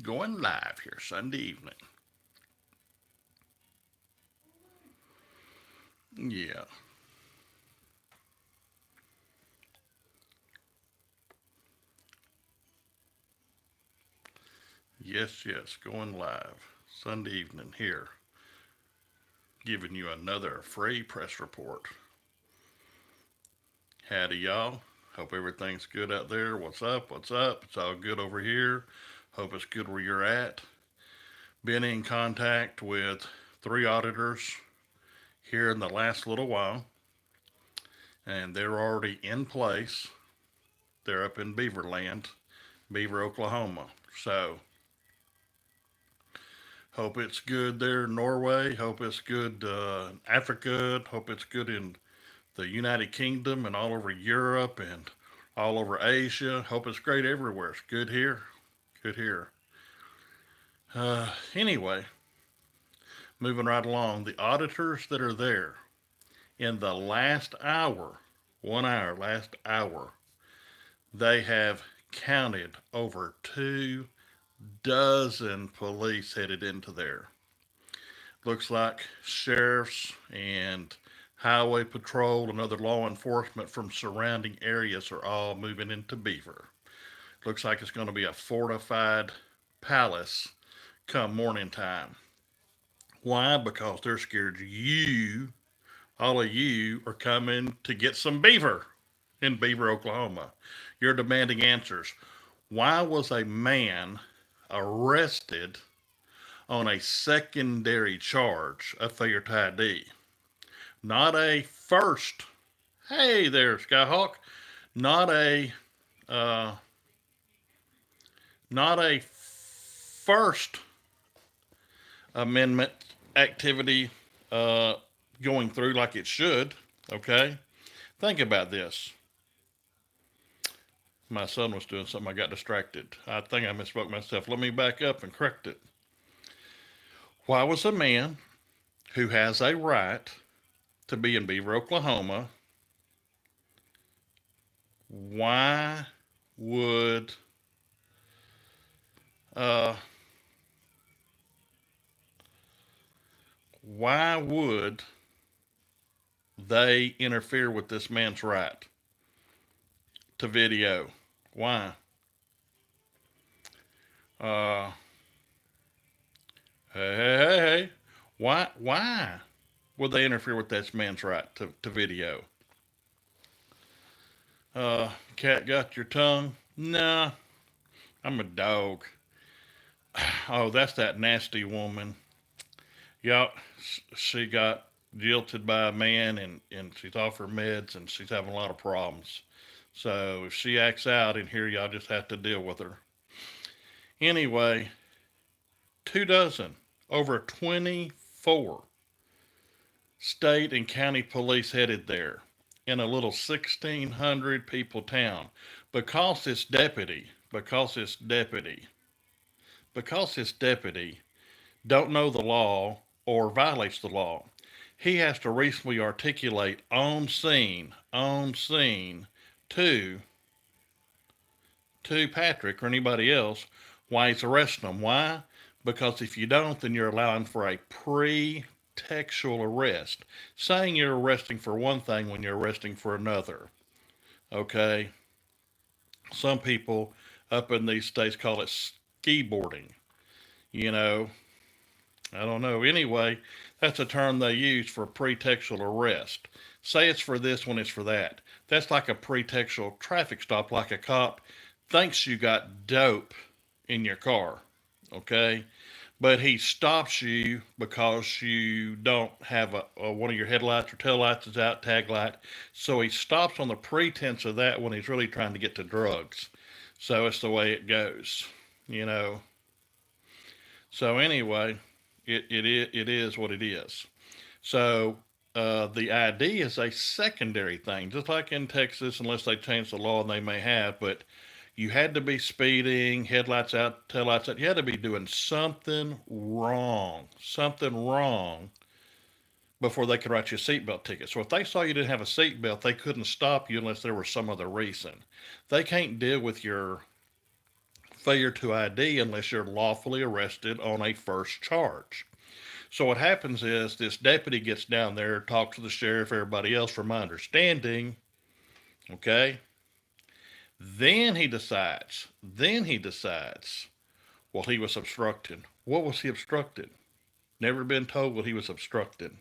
Going live here Sunday evening. Yeah. Yes, yes. Going live Sunday evening here. Giving you another free press report. Howdy, y'all. Hope everything's good out there. What's up? What's up? It's all good over here. Hope it's good where you're at. Been in contact with three auditors here in the last little while, and they're already in place. They're up in Beaver land, Beaver, Oklahoma. So, hope it's good there in Norway. Hope it's good in Africa. Hope it's good in the United Kingdom and all over Europe and all over Asia. Hope it's great everywhere. It's good here. Good here. Anyway, moving right along, the auditors that are there in the last hour, 1 hour, last hour, they have counted over 2 dozen police headed into there. Looks like sheriffs and highway patrol and other law enforcement from surrounding areas are all moving into Beaver. Looks like it's going to be a fortified palace come morning time. Why? Because they're scared all of you, are coming to get some beaver in Beaver, Oklahoma. You're demanding answers. Why was a man arrested on a secondary charge of failure to ID? Not a first. Hey there, Skyhawk. Not a uh, not a First Amendment activity uh, going through like it should. Okay, think about this. My son was doing something. I got distracted. I think I misspoke myself. Let me back up and correct it. Why was a man who has a right to be in Beaver, Oklahoma, why would uh, why would they interfere with this man's right to video? Why? Uh, hey. Why would they interfere with this man's right to video? Cat got your tongue? Nah, I'm a dog. Oh, that's that nasty woman. Yeah, she got jilted by a man and she's off her meds and she's having a lot of problems. So if she acts out in here, y'all just have to deal with her. Anyway, 2 dozen, over 24 state and county police headed there in a little 1,600 people town because this deputy don't know the law or violates the law. He has to reasonably articulate on scene to Patrick or anybody else why he's arresting them. Why? Because if you don't, then you're allowing for a pretextual arrest, saying you're arresting for one thing when you're arresting for another. Okay? Some people up in these states call it ski boarding. You know, I don't know. Anyway, that's a term they use for pretextual arrest. Say it's for this when it's for that. That's like a pretextual traffic stop, like a cop thinks you got dope in your car, okay? But he stops you because you don't have one of your headlights or taillights is out, tag light. So he stops on the pretense of that when he's really trying to get to drugs. So it's the way it goes, you know. So anyway, it is what it is. So the ID is a secondary thing, just like in Texas, unless they change the law and they may have. But you had to be speeding, headlights out, taillights out. You had to be doing something wrong before they could write you a seatbelt ticket. So if they saw you didn't have a seatbelt, they couldn't stop you unless there was some other reason. They can't deal with your failure to ID unless you're lawfully arrested on a first charge. So what happens is this deputy gets down there, talks to the sheriff, everybody else, from my understanding, okay? Then he decides, well, he was obstructed. What was he obstructed? Never been told what he was obstructed.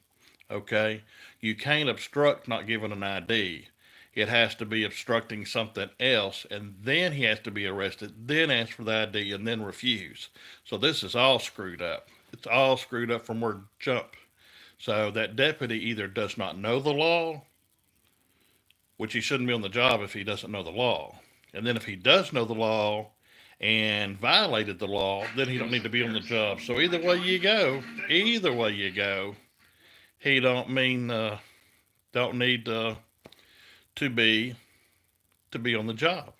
Okay? You can't obstruct not giving an ID. It has to be obstructing something else, and then he has to be arrested, then ask for the ID, and then refuse. So this is all screwed up. It's all screwed up from word jump. So that deputy either does not know the law, which he shouldn't be on the job if he doesn't know the law. And then if he does know the law and violated the law, then he don't need to be on the job. So either way you go, he don't need to be on the job.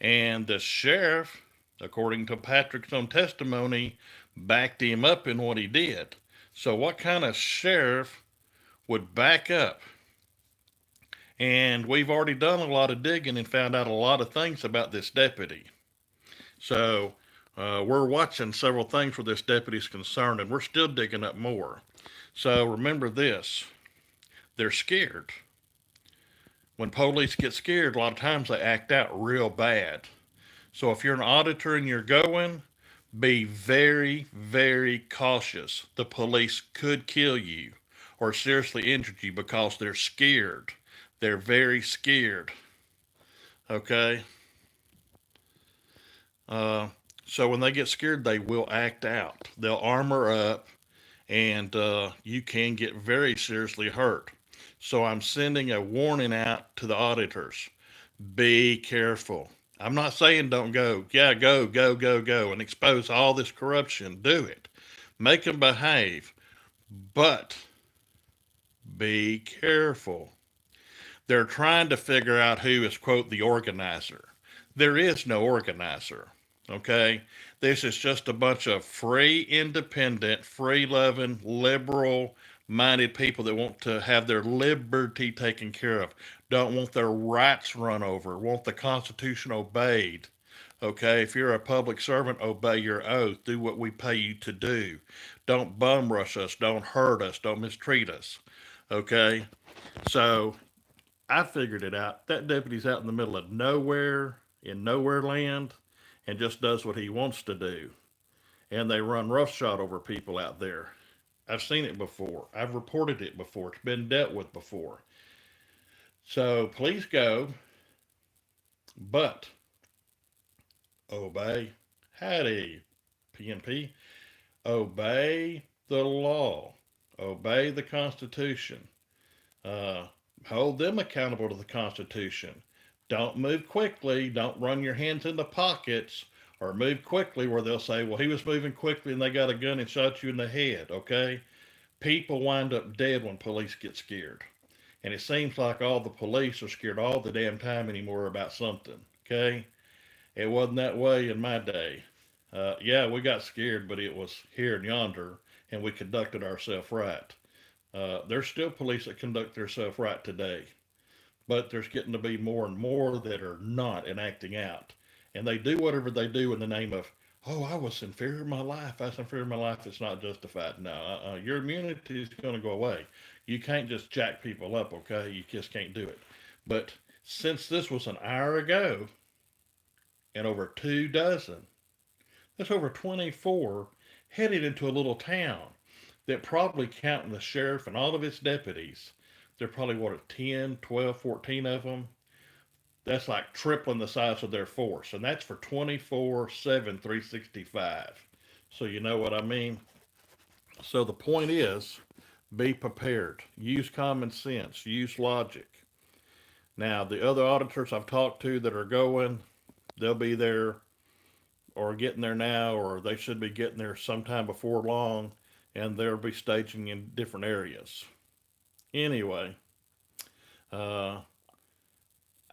And the sheriff, according to Patrick's own testimony, backed him up in what he did. So what kind of sheriff would back up? And we've already done a lot of digging and found out a lot of things about this deputy. So we're watching several things where this deputy's concerned, and we're still digging up more. So remember this, they're scared. When police get scared, a lot of times they act out real bad. So if you're an auditor and you're going, be very, very cautious. The police could kill you or seriously injure you because they're scared. They're very scared. Okay? So when they get scared, they will act out. They'll armor up, and you can get very seriously hurt. So I'm sending a warning out to the auditors. Be careful. I'm not saying don't go. Yeah, go, go, go, go, and expose all this corruption. Do it. Make them behave. But be careful. They're trying to figure out who is, quote, the organizer. There is no organizer. Okay? This is just a bunch of free, independent, free loving, liberal minded people that want to have their liberty taken care of, don't want their rights run over, want the Constitution obeyed. Okay? If you're a public servant, obey your oath. Do what we pay you to do. Don't bum rush us. Don't hurt us. Don't mistreat us. Okay? So I figured it out. That deputy's out in the middle of nowhere, in nowhere land, and just does what he wants to do. And they run roughshod over people out there. I've seen it before. I've reported it before. It's been dealt with before. So please go, but obey. Howdy, PNP. Obey the law. Obey the Constitution. Hold them accountable to the Constitution. Don't move quickly. Don't run your hands in the pockets or move quickly where they'll say, well, he was moving quickly and they got a gun and shot you in the head, okay? People wind up dead when police get scared. And it seems like all the police are scared all the damn time anymore about something, okay? It wasn't that way in my day. Yeah, we got scared, but it was here and yonder, and we conducted ourselves right. There's still police that conduct themselves right today, but there's getting to be more and more that are not and acting out. And they do whatever they do in the name of, oh, I was in fear of my life. I was in fear of my life. It's not justified. No, your immunity is going to go away. You can't just jack people up, okay? You just can't do it. But since this was an hour ago and over 24, that's over 24 headed into a little town that probably counting the sheriff and all of his deputies, they're probably what, 10, 12, 14 of them. That's like tripling the size of their force. And that's for 24/7, 365. So you know what I mean? So the point is, be prepared. Use common sense. Use logic. Now, the other auditors I've talked to that are going, they'll be there or getting there now, or they should be getting there sometime before long, and they'll be staging in different areas. Anyway, uh,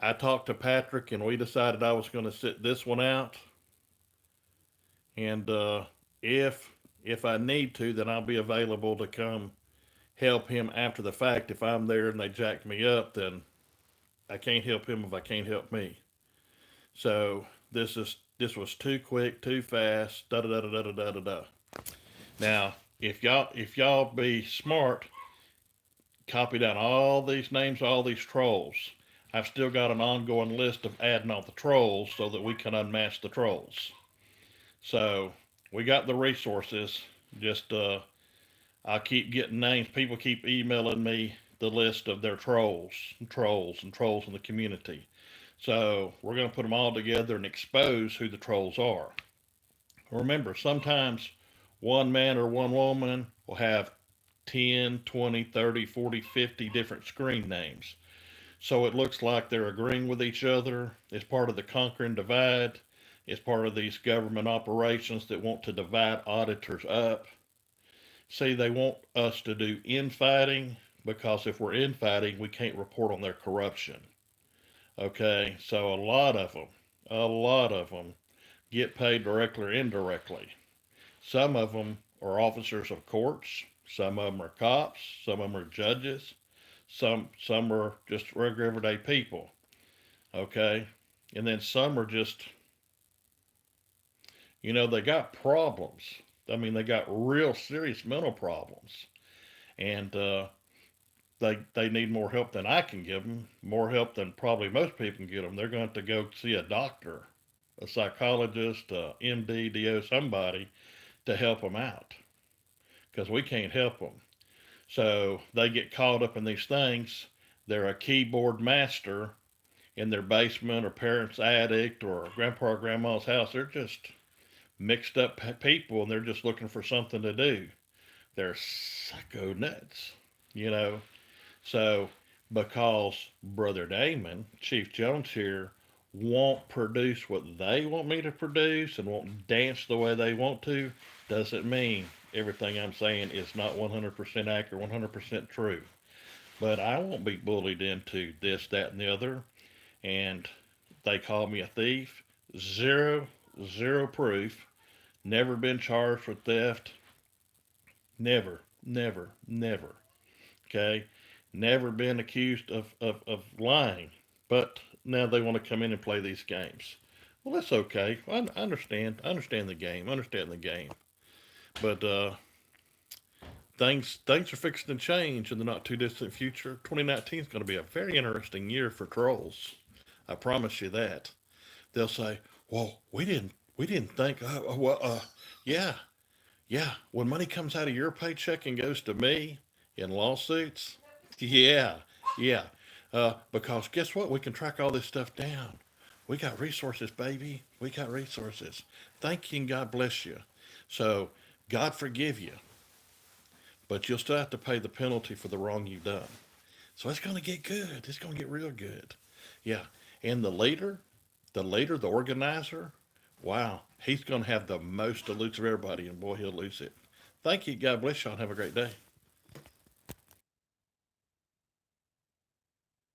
I talked to Patrick, and we decided I was going to sit this one out. And if I need to, then I'll be available to come help him after the fact. If I'm there and they jack me up, then I can't help him if I can't help me. So this is This was too quick, too fast, da da da da da da da da. Now, if y'all be smart, copy down all these names, all these trolls. I've still got an ongoing list of adding all the trolls so that we can unmask the trolls. So we got the resources. Just I keep getting names. People keep emailing me the list of their trolls in the community. So we're going to put them all together and expose who the trolls are. Remember, sometimes one man or one woman will have 10, 20, 30, 40, 50 different screen names. So it looks like they're agreeing with each other. It's part of the conquer and divide. It's part of these government operations that want to divide auditors up. See, they want us to do infighting because if we're infighting, we can't report on their corruption. Okay, so a lot of them get paid directly or indirectly. Some of them are officers of courts. Some of them are cops. Some of them are judges. Some are just regular everyday people. Okay, and then some are just, they got problems. I mean, they got real serious mental problems, and they need more help than I can give them. More help than probably most people can get them. They're going to have to go see a doctor, a psychologist, a MD, DO, somebody to help them out because we can't help them. So they get caught up in these things. They're a keyboard master in their basement or parents' attic or grandpa or grandma's house. They're just mixed up people and they're just looking for something to do. They're psycho nuts, you know. So because Brother Damon, Chief Jones here, won't produce what they want me to produce and won't dance the way they want to, doesn't mean everything I'm saying is not 100% accurate, 100% true. But I won't be bullied into this, that, and the other. And they call me a thief. Zero, zero proof. Never been charged with theft. Never, never, never. Okay? Never been accused of lying. But now they want to come in and play these games. Well, that's okay. I understand. I understand the game. I understand the game. But things are fixing to change in the not too distant future. 2019 is going to be a very interesting year for trolls. I promise you that. They'll say, "Well, we didn't think. Yeah, yeah. When money comes out of your paycheck and goes to me in lawsuits, yeah, yeah. Because guess what? We can track all this stuff down. We got resources, baby. We got resources. Thank you and God bless you. So God forgive you, but you'll still have to pay the penalty for the wrong you've done. So it's going to get good. It's going to get real good. Yeah. And the leader, the organizer, wow, he's going to have the most to lose of everybody, and boy, he'll lose it. Thank you. God bless y'all, and have a great day.